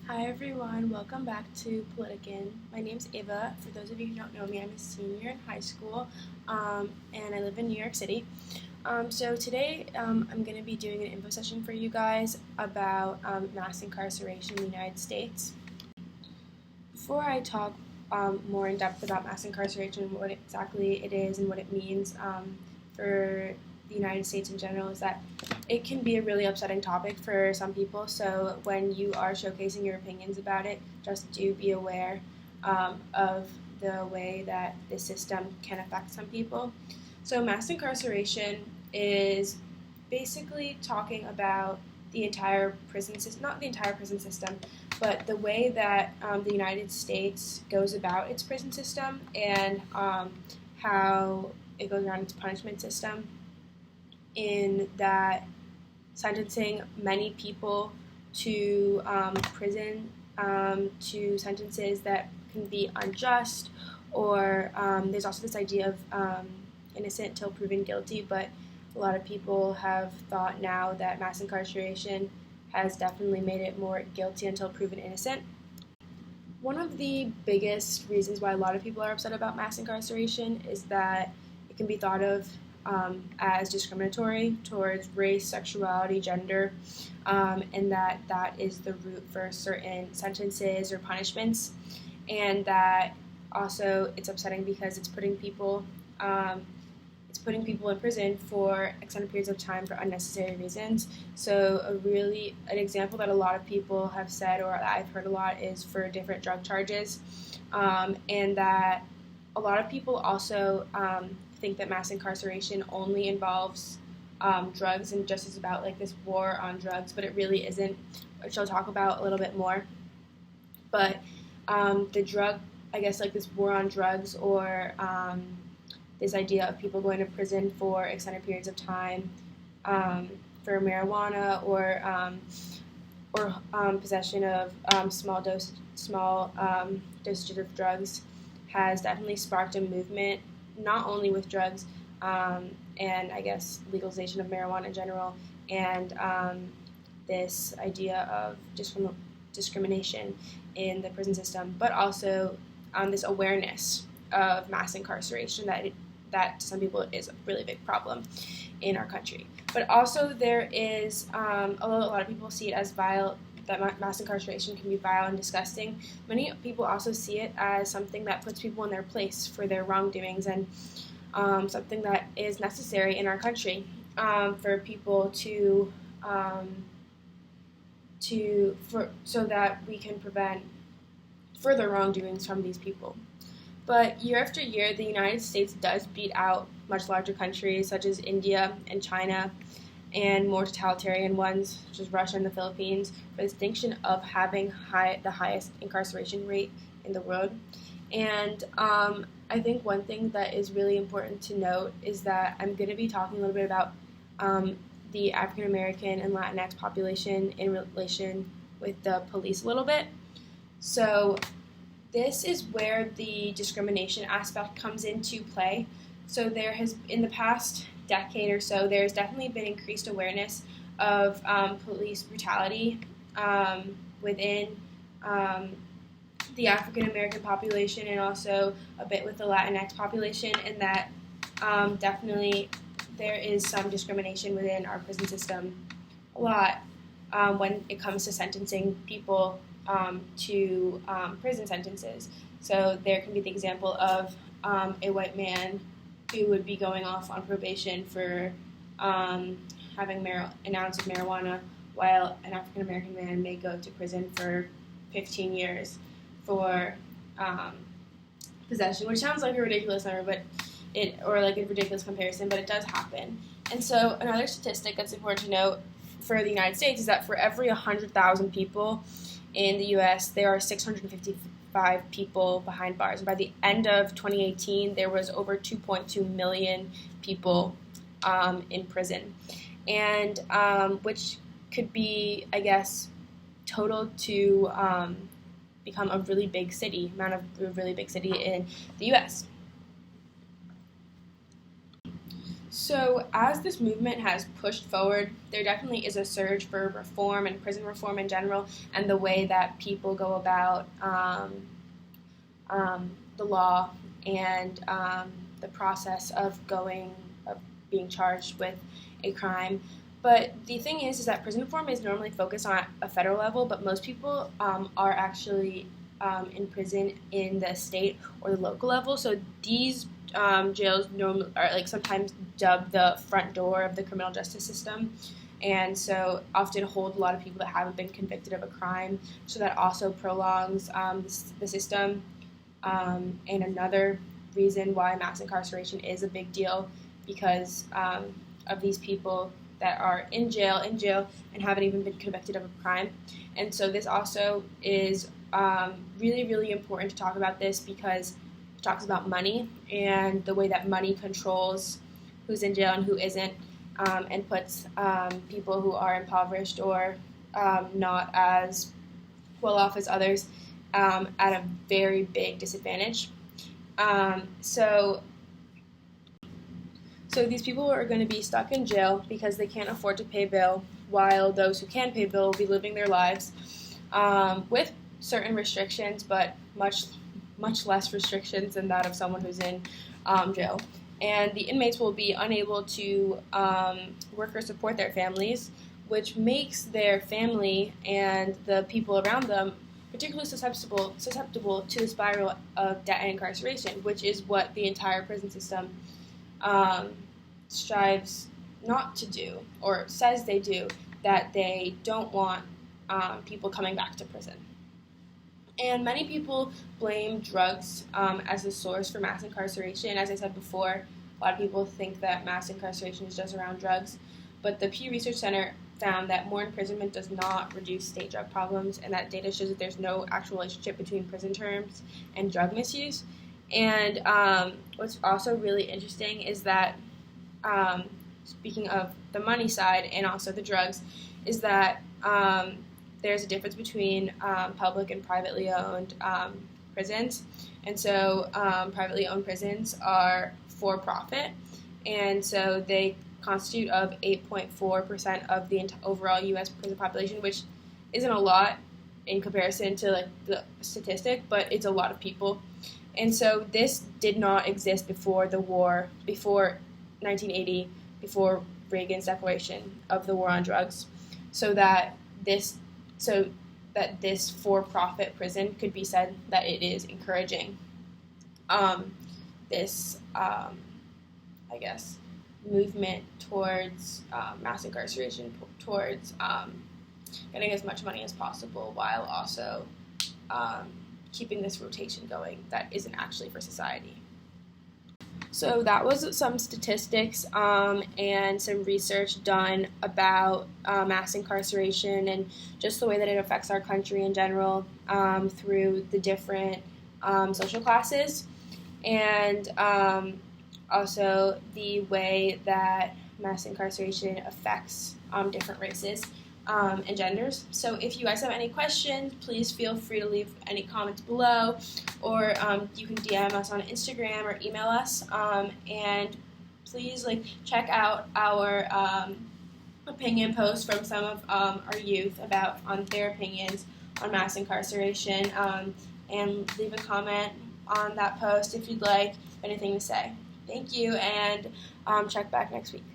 Hi everyone, welcome back to Politickin. My name's Ava. For those of you who don't know me, I'm a senior in high school and I live in New York City. So today I'm going to be doing an info session for you guys about mass incarceration in the United States. Before I talk more in depth about mass incarceration, what exactly it is and what it means for the United States in general, is that it can be a really upsetting topic for some people. So when you are showcasing your opinions about it, just do be aware of the way that the system can affect some people. So mass incarceration is basically talking about the entire prison system, not the entire prison system, but the way that the United States goes about its prison system and how it goes around its punishment system, in that sentencing many people to prison, to sentences that can be unjust, or there's also this idea of innocent till proven guilty, but a lot of people have thought now that mass incarceration has definitely made it more guilty until proven innocent. One of the biggest reasons why a lot of people are upset about mass incarceration is that it can be thought of as discriminatory towards race, sexuality, gender, and that is the root for certain sentences or punishments, and that also it's upsetting because it's putting people in prison for extended periods of time for unnecessary reasons. So an example that a lot of people have said, or that I've heard a lot, is for different drug charges, and that a lot of people also think that mass incarceration only involves drugs and just is about like this war on drugs, but it really isn't, which I'll talk about a little bit more. But this war on drugs, or this idea of people going to prison for extended periods of time for marijuana or possession of small dosages of drugs, has definitely sparked a movement, not only with drugs and I guess legalization of marijuana in general, and this idea of discrimination in the prison system, but also this awareness of mass incarceration that to some people is a really big problem in our country. But also there is, although a lot of people see it as vile, that mass incarceration can be vile and disgusting, many people also see it as something that puts people in their place for their wrongdoings, and something that is necessary in our country for people so that we can prevent further wrongdoings from these people. But year after year, the United States does beat out much larger countries such as India and China, and more totalitarian ones such as Russia and the Philippines, for the distinction of having the highest incarceration rate in the world. And I think one thing that is really important to note is that I'm going to be talking a little bit about the African American and Latinx population in relation with the police a little bit. So this is where the discrimination aspect comes into play. So there has, in the past decade or so, there's definitely been increased awareness of police brutality within the African American population, and also a bit with the Latinx population, and that definitely there is some discrimination within our prison system a lot when it comes to sentencing people to prison sentences. So there can be the example of a white man who would be going off on probation for having an ounce of marijuana, while an African American man may go to prison for 15 years for possession, which sounds like a ridiculous number, or like a ridiculous comparison, but it does happen. And so another statistic that's important to note for the United States is that for every 100,000 people in the U.S., there are 655 people behind bars. And by the end of 2018, there was over 2.2 million people in prison, and which could be, I guess, totaled to become a really big city in the U.S. So, as this movement has pushed forward, there definitely is a surge for reform and prison reform in general, and the way that people go about the law and the process of being charged with a crime. But the thing is that prison reform is normally focused on a federal level, but most people are actually in prison in the state or the local level. So these jails normally are sometimes dubbed the front door of the criminal justice system, and so often hold a lot of people that haven't been convicted of a crime. So that also prolongs the system. And another reason why mass incarceration is a big deal, because of these people that are in jail and haven't even been convicted of a crime. And so this also is really, really important to talk about this, because it talks about money and the way that money controls who's in jail and who isn't, and puts people who are impoverished or not as well off as others at a very big disadvantage. So these people are going to be stuck in jail because they can't afford to pay bail, while those who can pay bail will be living their lives with certain restrictions, but much less restrictions than that of someone who's in jail. And the inmates will be unable to work or support their families, which makes their family and the people around them particularly susceptible to the spiral of debt and incarceration, which is what the entire prison system strives not to do, or says they do, that they don't want people coming back to prison. And many people blame drugs as the source for mass incarceration. As I said before, a lot of people think that mass incarceration is just around drugs, but the Pew Research Center found that more imprisonment does not reduce state drug problems, and that data shows that there's no actual relationship between prison terms and drug misuse. And what's also really interesting is that, speaking of the money side and also the drugs, is that there's a difference between public and privately owned prisons. And so privately owned prisons are for profit, and so they constitute of 8.4% of the overall U.S. prison population, which isn't a lot in comparison to the statistic, but it's a lot of people. And so this did not exist before the war, before 1980, before Reagan's declaration of the war on drugs, so that this for-profit prison could be said that it is encouraging this, I guess, movement towards mass incarceration, towards getting as much money as possible, while also keeping this rotation going that isn't actually for society. So that was some statistics and some research done about mass incarceration and just the way that it affects our country in general through the different social classes, and also the way that mass incarceration affects different races and genders. So if you guys have any questions, please feel free to leave any comments below, or you can DM us on Instagram or email us, and please check out our opinion posts from some of our youth on their opinions on mass incarceration, and leave a comment on that post if you'd like anything to say. Thank you, and check back next week.